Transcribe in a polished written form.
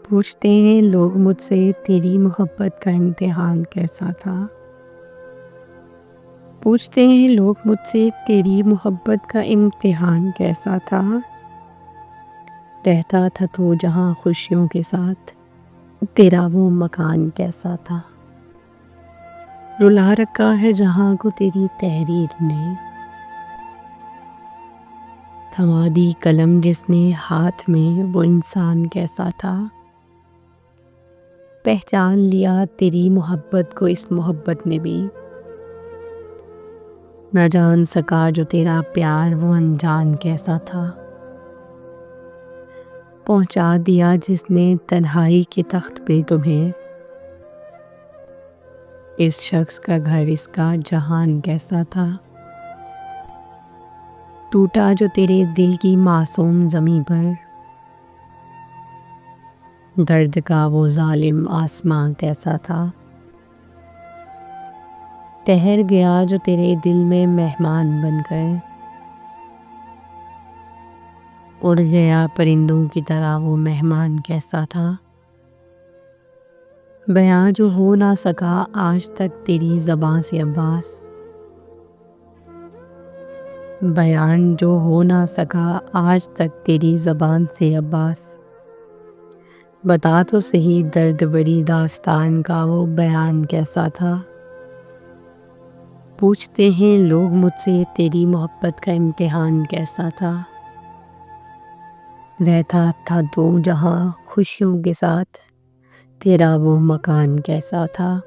پوچھتے ہیں لوگ مجھ سے تیری محبت کا امتحان کیسا تھا۔ پوچھتے ہیں لوگ مجھ سے تیری محبت کا امتحان کیسا تھا۔ رہتا تھا تو جہاں خوشیوں کے ساتھ، تیرا وہ مکان کیسا تھا۔ رلا رکھا ہے جہاں کو تیری تحریر نے، تھما دی قلم جس نے ہاتھ میں، وہ انسان کیسا تھا۔ پہچان لیا تیری محبت کو اس محبت نے بھی، نہ جان سکا جو تیرا پیار وہ انجان کیسا تھا۔ پہنچا دیا جس نے تنہائی کے تخت پہ تمہیں، اس شخص کا گھر اس کا جہان کیسا تھا۔ ٹوٹا جو تیرے دل کی معصوم زمیں پر، درد کا وہ ظالم آسماں کیسا تھا۔ ٹھہر گیا جو تیرے دل میں مہمان بن کر، اڑ گیا پرندوں کی طرح وہ مہمان کیسا تھا۔ بیاں جو ہو نہ سکا آج تک تیری زباں سے عباس، بیان جو ہو نہ سکا آج تک تیری زبان سے عباس، بتا تو صحیح درد بری داستان کا وہ بیان کیسا تھا۔ پوچھتے ہیں لوگ مجھ سے تیری محبت کا امتحان کیسا تھا۔ رہتا تھا تو جہاں خوشیوں کے ساتھ، تیرا وہ مکان کیسا تھا۔